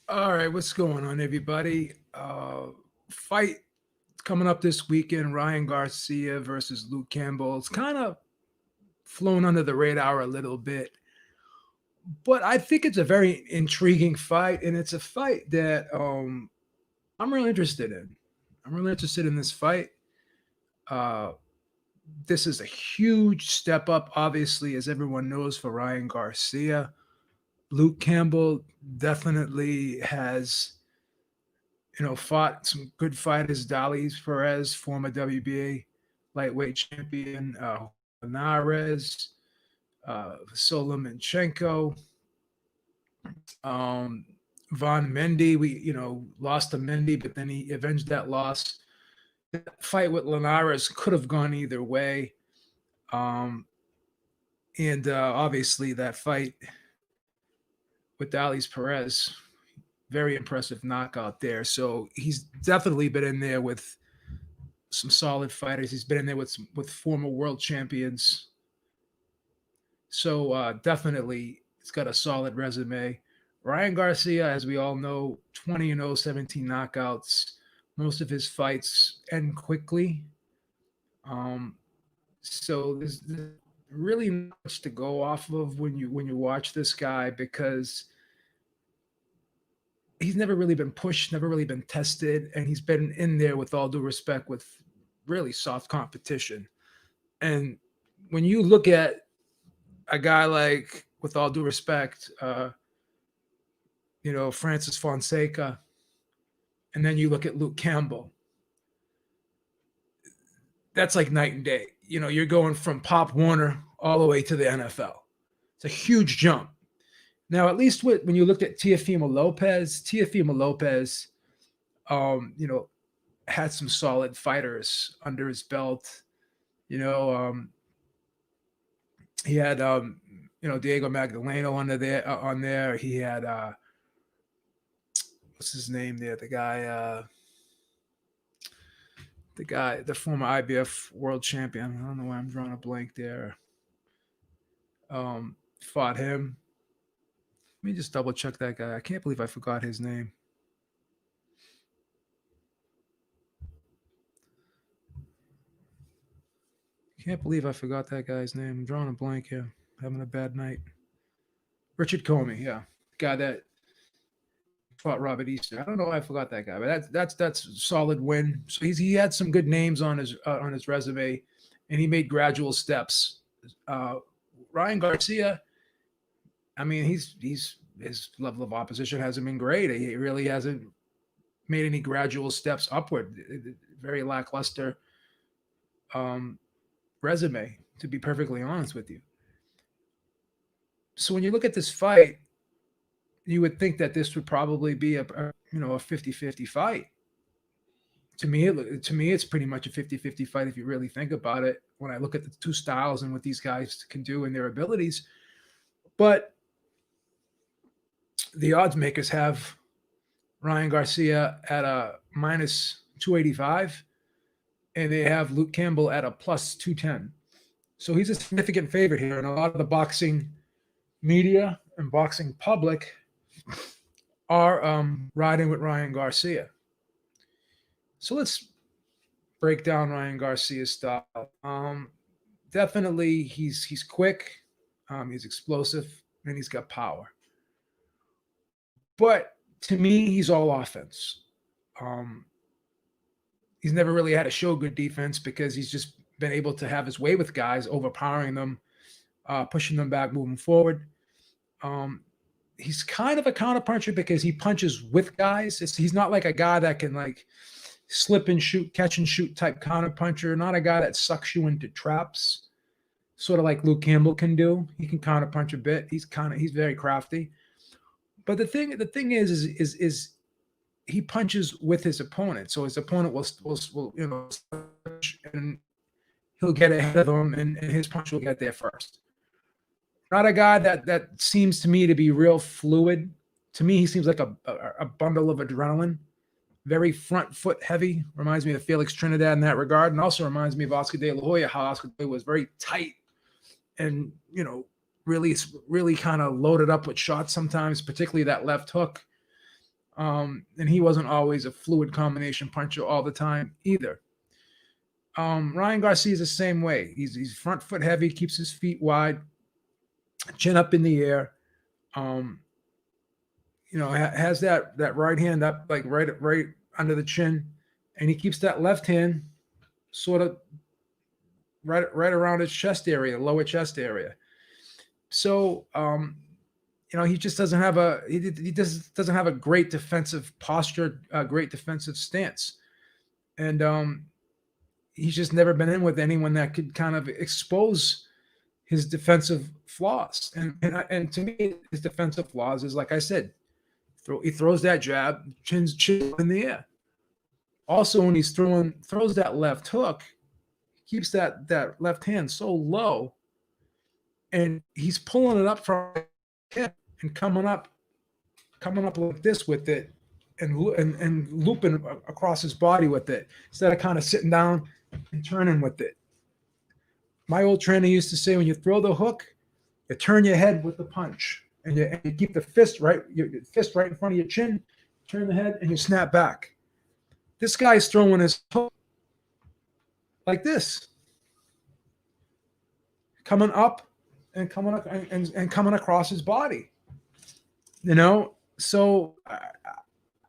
All right, what's going on, everybody? Fight coming up this weekend: Ryan Garcia versus Luke Campbell. It's kind of flown under the radar a little bit, but I think it's a very intriguing fight, and it's a fight that I'm really interested in. I'm really interested in this fight. Uh, this is a huge step up, obviously, as everyone knows, for Ryan Garcia. Luke Campbell definitely has fought some good fighters. Dali Perez, former WBA lightweight champion, Linares, Solomenchenko, um, Von Mendy. We, lost to Mendy, but then he avenged that loss. That fight with Linares could have gone either way. Um, and obviously, that fight with Dali Perez, very impressive knockout there. So he's definitely been in there with some solid fighters. He's been in there with former world champions. So definitely, he's got a solid resume. Ryan Garcia, as we all know, 20-0, 17 knockouts. Most of his fights end quickly. Um, so there's really not much to go off of when you watch this guy because he's never really been pushed, never really been tested, and he's been in there with all due respect with really soft competition. And when you look at a guy like, with all due respect, Francis Fonseca, and then you look at Luke Campbell, that's like night and day. You're going from Pop Warner all the way to the NFL. It's a huge jump. Now, at least when you looked at Teofimo Lopez, um, you know, had some solid fighters under his belt. You know, he had Diego Magdaleno on there. He had what's his name there? The former IBF world champion. I don't know why I'm drawing a blank there. Fought him. Let me just double check that guy. I can't believe I forgot his name. Can't believe I forgot that guy's name. I'm drawing a blank here. Having a bad night. Richard Comey, yeah, guy that fought Robert Easter. I don't know why I forgot that guy, but that's a solid win. So he had some good names on his resume, and he made gradual steps. Uh, Ryan Garcia, I mean, he's his level of opposition hasn't been great. He really hasn't made any gradual steps upward. Very lackluster um, resume, to be perfectly honest with you. So when you look at this fight, you would think that this would probably be a 50-50 fight. To me, it's pretty much a 50-50 fight if you really think about it. When I look at the two styles and what these guys can do and their abilities, but the odds makers have Ryan Garcia at a minus 285, and they have Luke Campbell at a plus 210. So he's a significant favorite here, and a lot of the boxing media and boxing public are riding with Ryan Garcia. So let's break down Ryan Garcia's style. Definitely, he's quick, he's explosive, and he's got power. But to me, he's all offense. Um, he's never really had to show good defense because he's just been able to have his way with guys, overpowering them, pushing them back, moving forward. Um, he's kind of a counterpuncher because he punches with guys. He's not like a guy that can like slip and shoot, catch and shoot type counterpuncher. Not a guy that sucks you into traps, sort of like Luke Campbell can do. He can counterpunch a bit. He's very crafty. But the thing is he punches with his opponent, so his opponent will and he'll get ahead of him, and his punch will get there first. Not a guy that seems to me to be real fluid. To me, he seems like a bundle of adrenaline. Very front foot heavy. Reminds me of Felix Trinidad in that regard, and also reminds me of Oscar De La Hoya. How Oscar De La Hoya was very tight and really kind of loaded up with shots sometimes, particularly that left hook. And he wasn't always a fluid combination puncher all the time either. Ryan Garcia is the same way. He's front foot heavy, keeps his feet wide, chin up in the air. Um, has that right hand up like right under the chin, and he keeps that left hand sort of right around his chest area, lower chest area. So he just doesn't have he just doesn't have a great defensive posture, a great defensive stance, and he's just never been in with anyone that could kind of expose his defensive flaws. And to me, his defensive flaws is, like I said, he throws that jab, chin in the air. Also, when he's throws that left hook, he keeps that left hand so low, and he's pulling it up from hip and coming up like this with it, and looping across his body with it, instead of kind of sitting down and turning with it. My old trainer used to say, when you throw the hook, you turn your head with the punch, and you keep the fist right in front of your chin, turn the head, and you snap back. This guy's throwing his hook like this, coming up and coming across his body. So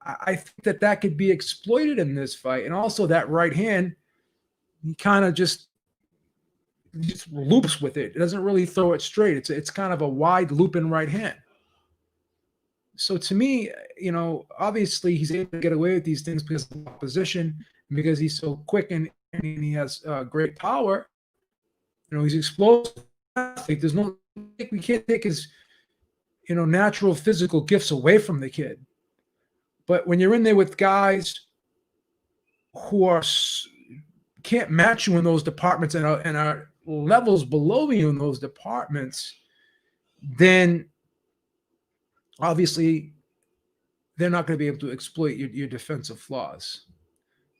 I think that could be exploited in this fight. And also that right hand, he kind of just loops with it. It doesn't really throw it straight. It's kind of a wide looping right hand. So to me, obviously he's able to get away with these things because of the position, because he's so quick and he has great power. He's explosive. There's no, we can't take his, natural physical gifts away from the kid. But when you're in there with guys who can't match you in those departments and are levels below you in those departments, then obviously they're not going to be able to exploit your defensive flaws,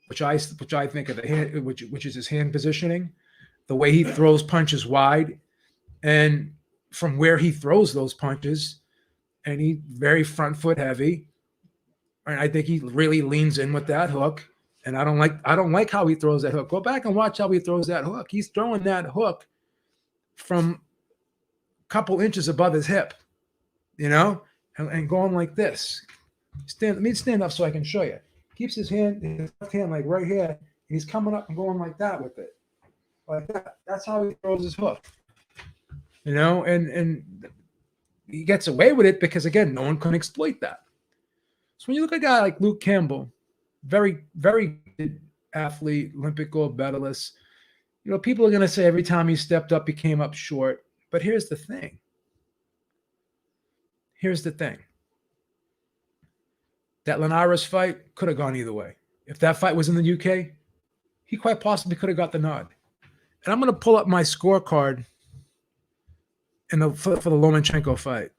which I think of the hand, which is his hand positioning, the way he throws punches wide, and from where he throws those punches, and he very front foot heavy, and I think he really leans in with that hook. And I don't like how he throws that hook. Go back and watch how he throws that hook. He's throwing that hook from a couple inches above his hip, and going like this. Let me stand up so I can show you. Keeps his left hand like right here, and he's coming up and going like that with it. Like that. That's how he throws his hook. And he gets away with it because, again, no one can exploit that. So when you look at a guy like Luke Campbell, very, very good athlete, Olympic gold medalist, people are going to say every time he stepped up, he came up short. But here's the thing. That Linares fight could have gone either way. If that fight was in the UK, he quite possibly could have got the nod. And I'm going to pull up my scorecard for the Lomachenko fight.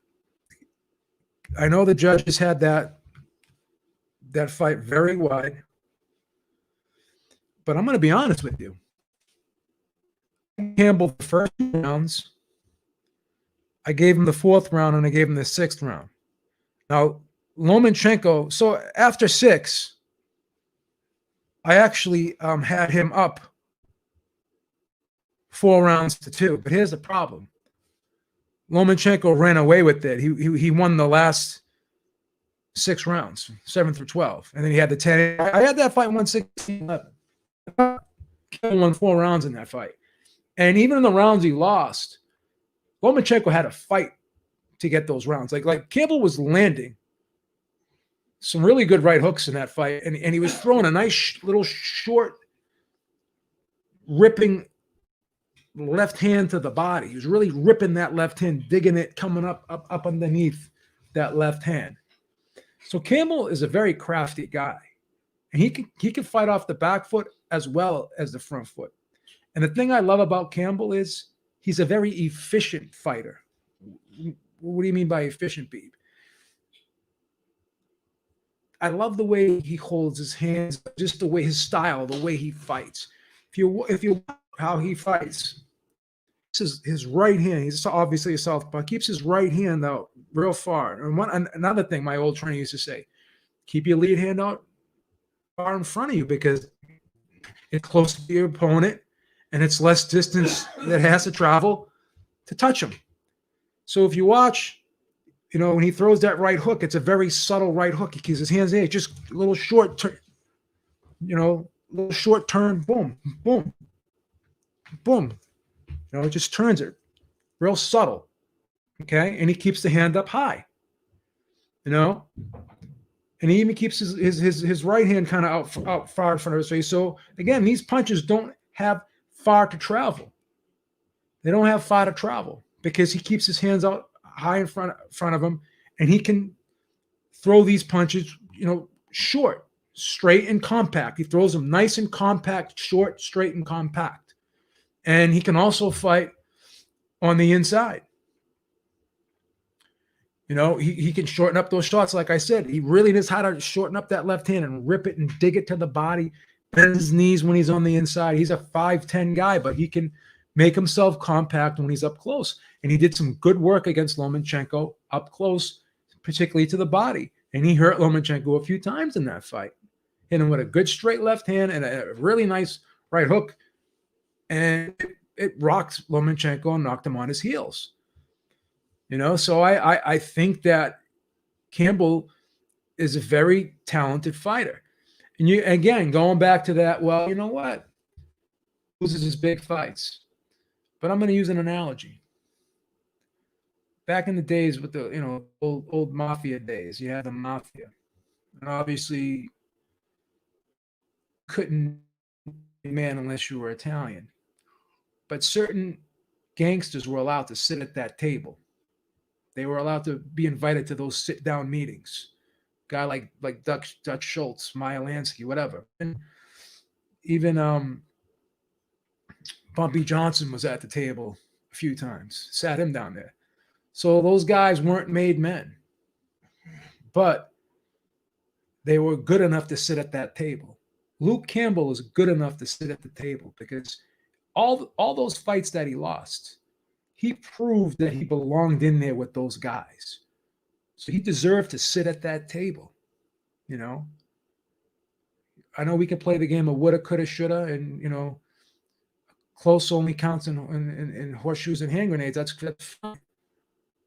I know the judges had that fight very wide, but I'm going to be honest with you. Campbell, the first 2 rounds, I gave him the 4th round and I gave him the 6th round. Now, Lomachenko, so after 6, I actually had him up 4 rounds to 2. But here's the problem. Lomachenko ran away with it. He won the last 6 rounds, 7 through 12. And then he had the 10. I had that fight 116-11. Campbell won 4 rounds in that fight. And even in the rounds he lost, Lomachenko had a fight to get those rounds. Like Campbell was landing some really good right hooks in that fight. And he was throwing a nice little short, ripping left hand to the body. He was really ripping that left hand, digging it, coming up underneath that left hand. So Campbell is a very crafty guy, and he can fight off the back foot as well as the front foot. And the thing I love about Campbell is he's a very efficient fighter. What do you mean by efficient, Beeb? I love the way he holds his hands, just the way his style, the way he fights. If you how he fights, his right hand, he's obviously a southpaw, keeps his right hand out real far. And another thing my old trainer used to say, keep your lead hand out far in front of you because it's close to your opponent and it's less distance that has to travel to touch him. So if you watch, when he throws that right hook, it's a very subtle right hook. He keeps his hands in, just a little short turn, little short turn, boom, boom, boom. It just turns it real subtle. Okay. And he keeps the hand up high, and he even keeps his right hand kind of out far in front of his face. So again, these punches don't have far to travel. They don't have far to travel because he keeps his hands out high in front of him, and he can throw these punches, short, straight, and compact. He throws them nice and compact, short, straight, and compact. And he can also fight on the inside. He can shorten up those shots. Like I said, he really knows how to shorten up that left hand and rip it and dig it to the body, bend his knees when he's on the inside. He's a 5'10" guy, but he can make himself compact when he's up close. And he did some good work against Lomachenko up close, particularly to the body. And he hurt Lomachenko a few times in that fight. Hit him with a good straight left hand and a really nice right hook. And it rocked Lomachenko and knocked him on his heels. So I think that Campbell is a very talented fighter. And again, going back to that, well, you know what? Loses his big fights. But I'm going to use an analogy. Back in the days with the, old mafia days, you had the mafia. And obviously couldn't be a man unless you were Italian. But certain gangsters were allowed to sit at that table. They were allowed to be invited to those sit-down meetings. Guy like Dutch Schultz, Meyer Lansky, whatever. And even Bumpy Johnson was at the table a few times. Sat him down there. So those guys weren't made men. But they were good enough to sit at that table. Luke Campbell is good enough to sit at the table because all those fights that he lost, he proved that he belonged in there with those guys. So he deserved to sit at that table, I know we can play the game of woulda, coulda, shoulda, and, close only counts in horseshoes and hand grenades. That's fine.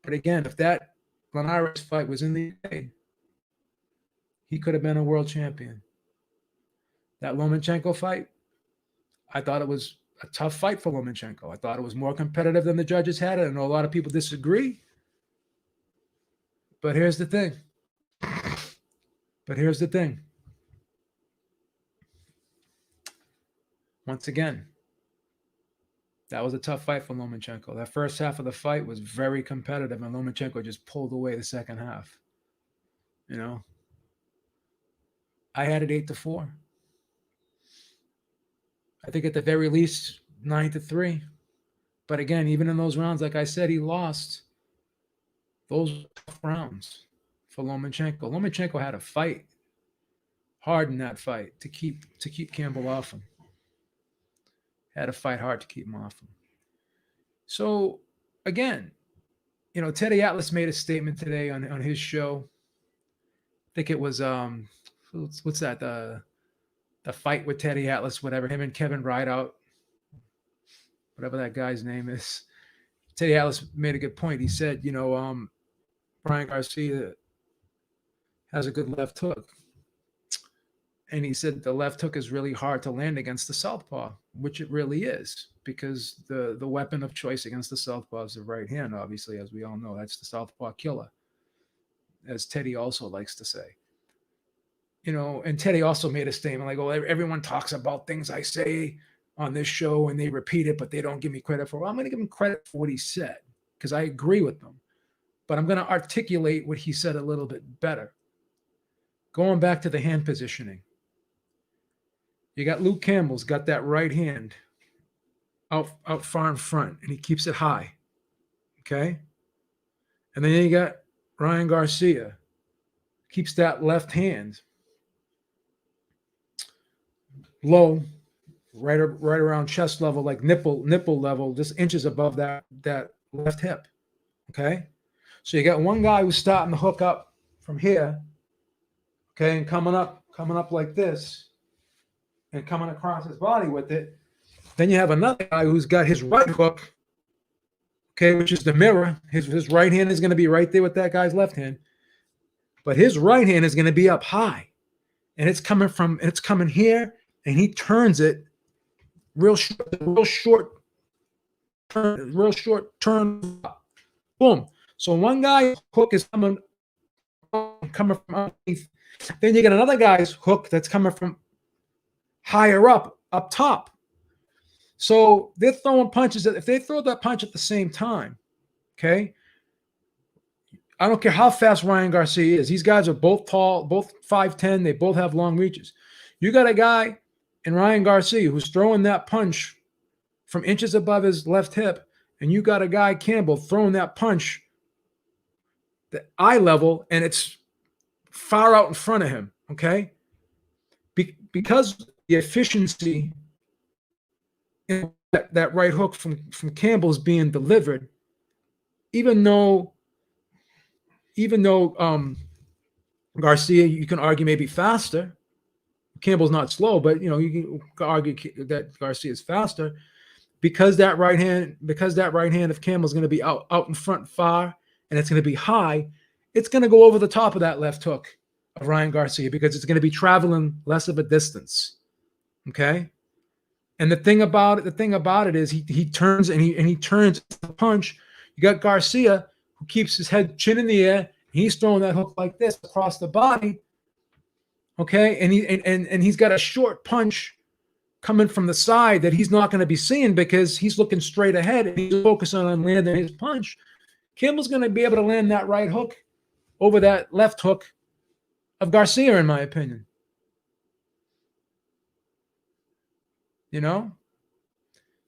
But again, if that Linares fight was in the UK, he could have been a world champion. That Lomachenko fight, I thought it was a tough fight for Lomachenko. I thought it was more competitive than the judges had it. I know a lot of people disagree. But here's the thing. Once again, that was a tough fight for Lomachenko. That first half of the fight was very competitive, and Lomachenko just pulled away the second half. I had it 8-4. I think at the very least 9-3. But again, even in those rounds, like I said, he lost. Those were tough rounds for Lomachenko. Lomachenko had to fight hard in that fight to keep Campbell off him. Had to fight hard to keep him off him. So again, Teddy Atlas made a statement today on his show. I think it was what's that? The fight with Teddy Atlas, whatever, him and Kevin Rideout, whatever that guy's name is. Teddy Atlas made a good point. He said, Brian Garcia has a good left hook. And he said the left hook is really hard to land against the southpaw, which it really is, because the weapon of choice against the southpaw is the right hand, obviously, as we all know. That's the southpaw killer, as Teddy also likes to say. And Teddy also made a statement like, oh, everyone talks about things I say on this show and they repeat it, but they don't give me credit for it. Well, I'm going to give him credit for what he said because I agree with them. But I'm going to articulate what he said a little bit better. Going back to the hand positioning. You got Luke Campbell's got that right hand out far in front, and he keeps it high. Okay? And then you got Ryan Garcia. Keeps that left hand low, right around chest level, like nipple level, just inches above that left hip. Okay? So you got one guy who's starting to hook up from here. okay, and coming up like this, and coming across his body with it. Then you have another guy who's got his right hook, okay, which is the mirror. His right hand is going to be right there with that guy's left hand, but his right hand is going to be up high, and it's coming here, and he turns it real short turn, boom. So one guy's hook is coming from underneath. Then you get another guy's hook that's coming from higher up top. So they're throwing punches. If they throw that punch at the same time, okay, I don't care how fast Ryan Garcia is. These guys are both tall, both 5'10". They both have long reaches. You got a guy in Ryan Garcia who's throwing that punch from inches above his left hip, and you got a guy, Campbell, throwing that punch the eye level, and it's far out in front of him, okay? Because the efficiency in that right hook from Campbell is being delivered, even though Garcia, you can argue maybe faster. Campbell's not slow, but you can argue that Garcia is faster because that right hand of Campbell's going to be out in front far, and it's going to be high. It's going to go over the top of that left hook of Ryan Garcia because it's going to be traveling less of a distance. Okay. And the thing about it is he turns and he turns the punch. You got Garcia who keeps his head chin in the air. He's throwing that hook like this across the body. Okay. And he's got a short punch coming from the side that he's not going to be seeing because he's looking straight ahead and he's focusing on landing his punch. Campbell's going to be able to land that right hook over that left hook of Garcia, in my opinion.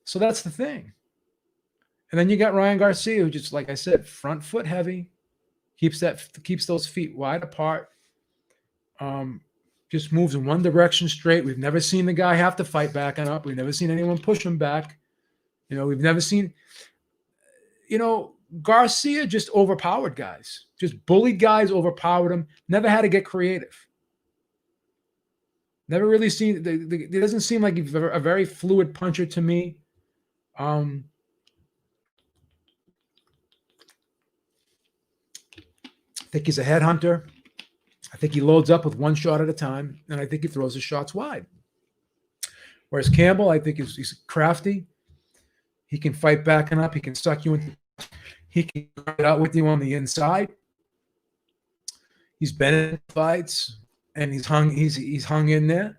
So that's the thing. And then you got Ryan Garcia, who just, like I said, front foot heavy, keeps those feet wide apart, just moves in one direction straight. We've never seen the guy have to fight backing up. We've never seen anyone push him back. We've never seen, Garcia just overpowered guys, just bullied guys, overpowered them, never had to get creative. Never really seen, it doesn't seem like he's a very fluid puncher to me. I think he's a headhunter. I think he loads up with one shot at a time, and I think he throws his shots wide. Whereas Campbell, I think he's crafty. He can fight backing up. He can suck you into. He can get out with you on the inside. He's been in fights, and he's hung in there.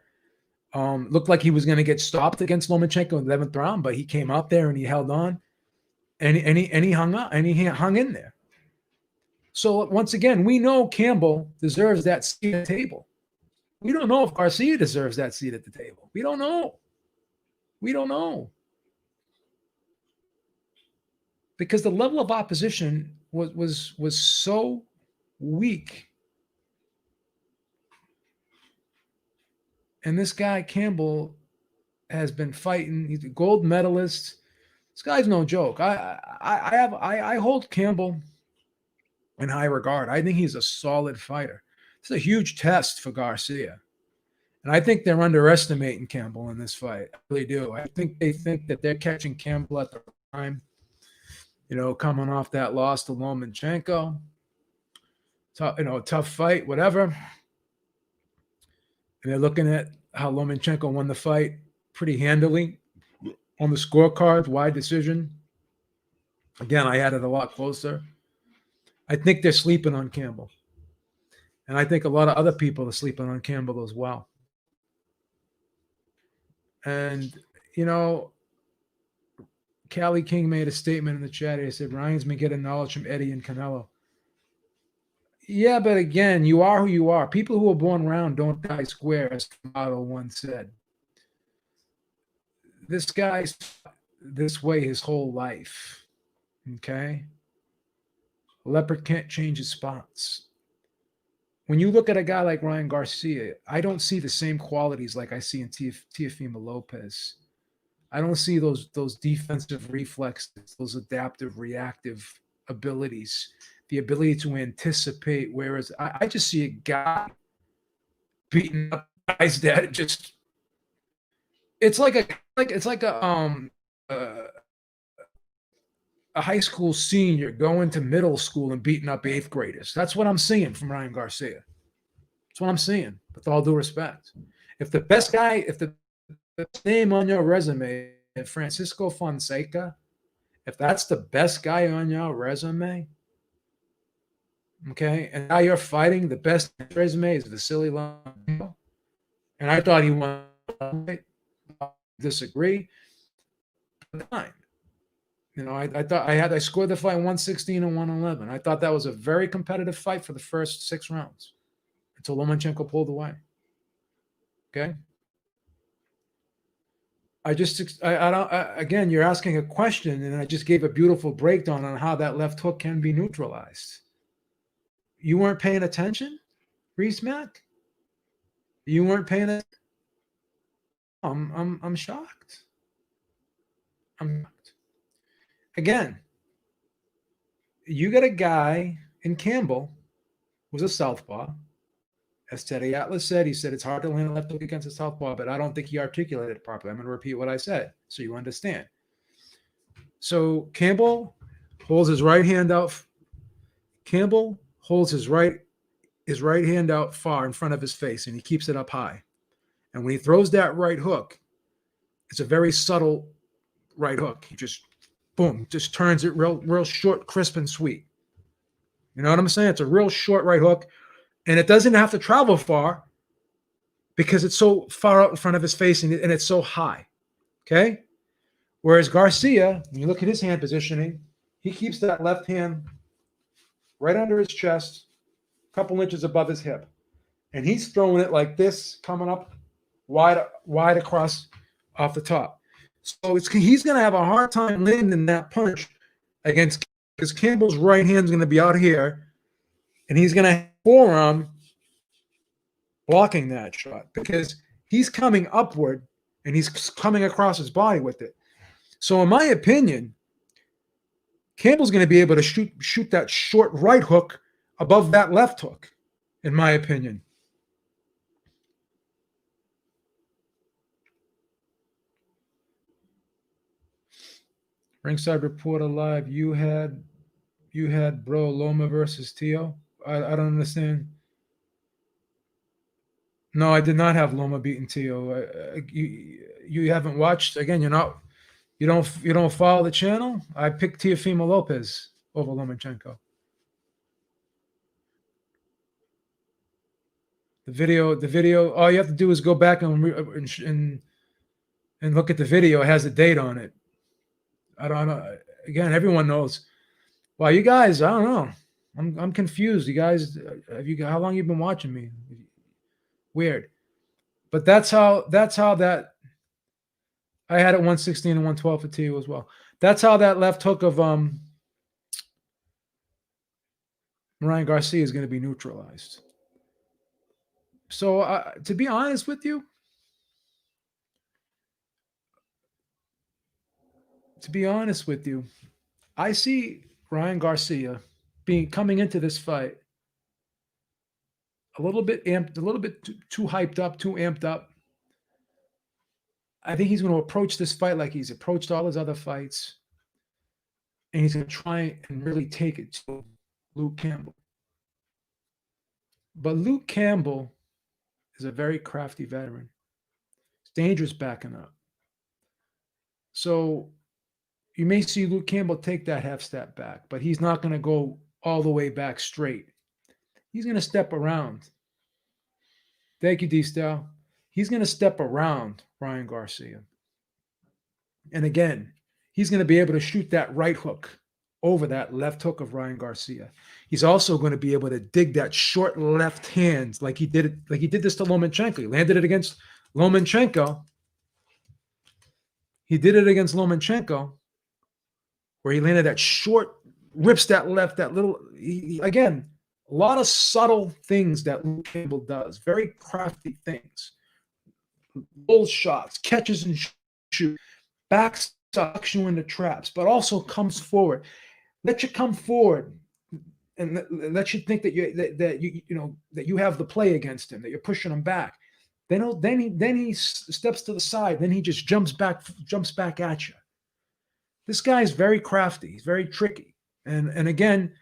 Looked like he was going to get stopped against Lomachenko in the 11th round, but he came out there and he held on, and he hung up and he hung in there. So once again, we know Campbell deserves that seat at the table. We don't know if Garcia deserves that seat at the table. We don't know. Because the level of opposition was so weak. And this guy, Campbell, has been fighting. He's a gold medalist. This guy's no joke. I hold Campbell in high regard. I think he's a solid fighter. It's a huge test for Garcia. And I think they're underestimating Campbell in this fight. I really do. I think they think that they're catching Campbell at the time, coming off that loss to Lomachenko. Tough fight, whatever. And they're looking at how Lomachenko won the fight pretty handily on the scorecard, wide decision. Again, I had it a lot closer. I think they're sleeping on Campbell. And I think a lot of other people are sleeping on Campbell as well. And, Callie King made a statement in the chat. He said, Ryan's been getting knowledge from Eddie and Canelo. Yeah, but again, you are who you are. People who are born round don't die square, as Tomato once said. This guy's this way his whole life. Okay? A leopard can't change his spots. When you look at a guy like Ryan Garcia, I don't see the same qualities like I see in Teofimo Lopez. I don't see those defensive reflexes, those adaptive, reactive abilities, the ability to anticipate. Whereas I just see a guy beating up guys that just it's like uh, a high school senior going to middle school and beating up eighth graders. That's what I'm seeing from Ryan Garcia. That's what I'm seeing, with all due respect. If the best name on your resume is Francisco Fonseca, if that's the best guy on your resume, okay, and now you're fighting the best resume is Vasily Lomachenko, and I thought he won. Disagree. Fine. You know, I thought I scored the fight 116 and 111. I thought that was a very competitive fight for the first 6 rounds until Lomachenko pulled away. Okay. Again, you're asking a question, and I just gave a beautiful breakdown on how that left hook can be neutralized. You weren't paying attention, Reese Mack? You weren't paying attention? I'm shocked. I'm shocked. Again, you got a guy in Campbell who's a southpaw. As Teddy Atlas said, he said it's hard to land a left hook against a southpaw, but I don't think he articulated it properly. I'm going to repeat what I said so you understand. So Campbell holds his right hand out. Campbell holds his right hand out far in front of his face, and he keeps it up high. And when he throws that right hook, it's a very subtle right hook. He just, boom, just turns it real short, crisp, and sweet. You know what I'm saying? It's a real short right hook. And it doesn't have to travel far because it's so far out in front of his face and it's so high. Okay? Whereas Garcia, when you look at his hand positioning, he keeps that left hand right under his chest, a couple inches above his hip. And he's throwing it like this, coming up wide across off the top. So he's going to have a hard time landing that punch against, because Campbell's right hand is going to be out here, and he's going to forearm blocking that shot because he's coming upward and he's coming across his body with it. So in my opinion, Campbell's going to be able to shoot that short right hook above that left hook, in my opinion. Ringside Reporter Live, you had bro Loma versus Tio. I don't understand. No, I did not have Loma beating Tio. You haven't watched again. You don't follow the channel. I picked Teofimo Lopez over Lomachenko. The video. All you have to do is go back and look at the video. It has a date on it. I don't know. Again, everyone knows. Well, you guys, I don't know. I'm confused. You guys, how long you been watching me? Weird. But that's how that I had it 116 and 112 for Tio as well. That's how that left hook of Ryan Garcia is going to be neutralized. So to be honest with you, I see Ryan Garcia coming into this fight a little bit amped, a little bit too hyped up, too amped up. I think he's going to approach this fight like he's approached all his other fights, and he's going to try and really take it to Luke Campbell. But Luke Campbell is a very crafty veteran. It's dangerous backing up. So you may see Luke Campbell take that half step back, but he's not going to go all the way back straight. He's going to step around. Thank you, D-Style. He's going to step around Ryan Garcia. And again, he's going to be able to shoot that right hook over that left hook of Ryan Garcia. He's also going to be able to dig that short left hand like he did this to Lomachenko. He landed it against Lomachenko. He did it against Lomachenko, where he landed that short, rips that left, that little, again, a lot of subtle things that Luke Campbell does, very crafty things. Bull shots, catches and shoot, backs you into traps, but also comes forward. Let you come forward. and let you think that you have the play against him, that you're pushing him back. Then he steps to the side. Then he just jumps back at you. This guy is very crafty. He's very tricky. And again,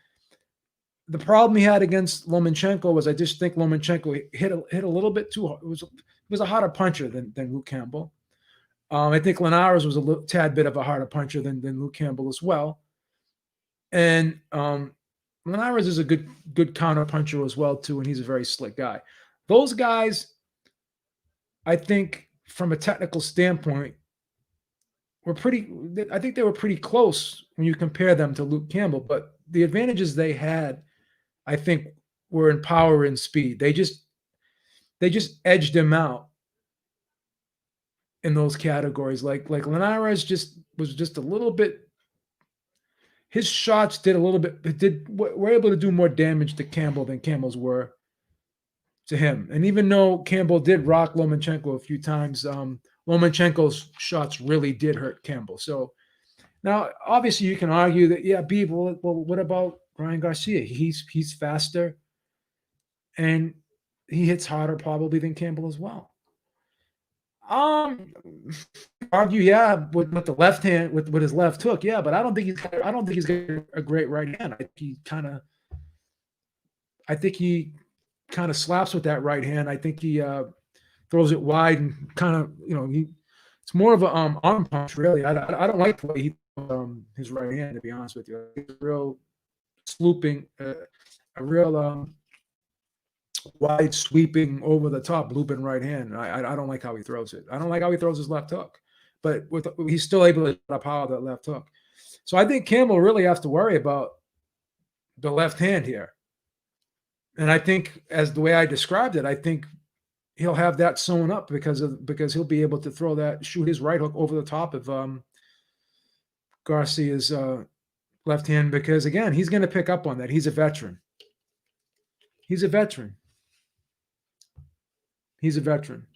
the problem he had against Lomachenko was I just think Lomachenko hit a little bit too hard. It was a harder puncher than Luke Campbell. I think Linares was a tad bit of a harder puncher than Luke Campbell as well. And Linares is a good counter puncher as well too, and he's a very slick guy. Those guys, I think, from a technical standpoint, were pretty. I think they were pretty close when you compare them to Luke Campbell. But the advantages they had, I think, were in power and speed. They just edged him out in those categories. Like Linares was just a little bit. His shots did a little bit. Were able to do more damage to Campbell than Campbell's were to him. And even though Campbell did rock Lomachenko a few times, Lomachenko's shots really did hurt Campbell. So now, obviously, you can argue that, yeah, Beeb. Well, what about Ryan Garcia? He's faster, and he hits harder probably than Campbell as well. Argue, yeah, with the left hand, with his left hook, yeah, but I don't think he's got a great right hand. I think he kind of slaps with that right hand. I think he throws it wide and kind of, it's more of a arm punch, really. I don't like the way he his right hand, to be honest with you. It's a real swooping, a real wide sweeping over the top looping right hand. I don't like how he throws it. I don't like how he throws his left hook, but he's still able to power that left hook. So I think Campbell really has to worry about the left hand here. And I think, as the way I described it, I think he'll have that sewn up because he'll be able to shoot his right hook over the top of Garcia's left hand, because again, he's going to pick up on that. He's a veteran. He's a veteran. He's a veteran.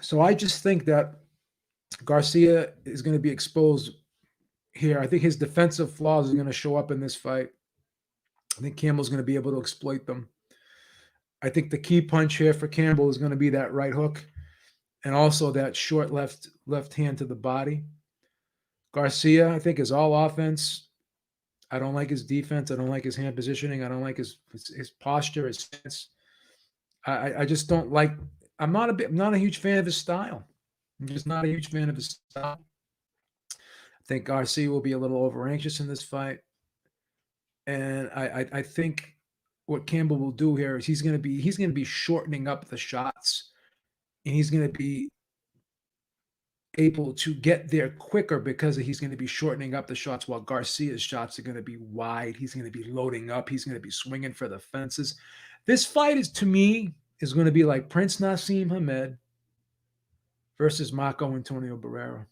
So I just think that Garcia is going to be exposed here. I think his defensive flaws are going to show up in this fight. I think Campbell's going to be able to exploit them. I think the key punch here for Campbell is going to be that right hook and also that short left hand to the body. Garcia, I think, is all offense. I don't like his defense. I don't like his hand positioning. I don't like his posture, his stance. I just don't like. I'm not a huge fan of his style. I'm just not a huge fan of his style. I think Garcia will be a little over anxious in this fight, and I think what Campbell will do here is he's going to be shortening up the shots, and he's going to be able to get there quicker because he's going to be shortening up the shots, while Garcia's shots are going to be wide. He's going to be loading up. He's going to be swinging for the fences. This fight to me is going to be like Prince Nassim Hamed versus Marco Antonio Barrera.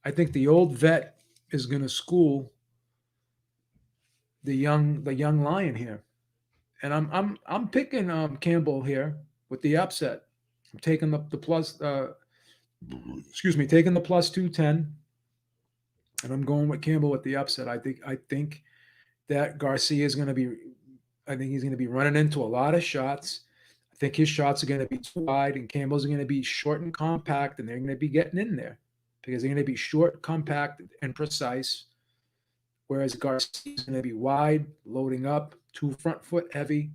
I think the old vet is going to school the young lion here, and I'm picking Campbell here with the upset. I'm taking the plus. Taking the plus 210, and I'm going with Campbell with the upset. I think that Garcia is going to be. I think he's going to be running into a lot of shots. I think his shots are going to be too wide, and Campbell's going to be short and compact, and they're going to be getting in there because they're going to be short, compact, and precise. Whereas Garcia is going to be wide, loading up, too front foot heavy,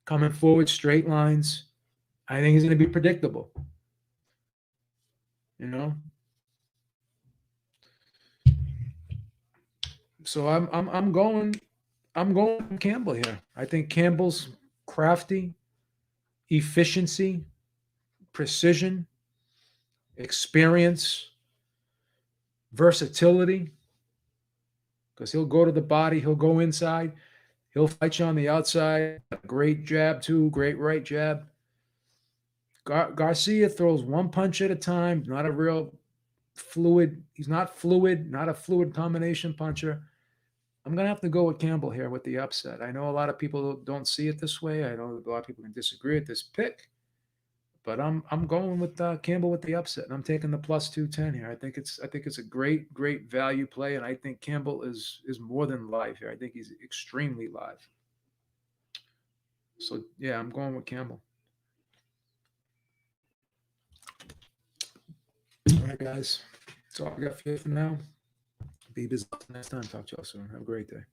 coming forward, straight lines. I think he's going to be predictable. So I'm going with Campbell here. I think Campbell's crafty, efficiency, precision, experience, versatility, because he'll go to the body, he'll go inside, he'll fight you on the outside. Great jab too, great right jab. Garcia throws one punch at a time, not a real fluid. He's not fluid, not a fluid combination puncher. I'm going to have to go with Campbell here with the upset. I know a lot of people don't see it this way. I know a lot of people can disagree with this pick, But I'm going with Campbell with the upset, and I'm taking the plus 210 here. I think it's a great value play, and I think Campbell is more than live here. I think he's extremely live. So yeah, I'm going with Campbell. All right, guys. That's all I got for you for now. Beeb is up next time. Talk to y'all soon. Have a great day.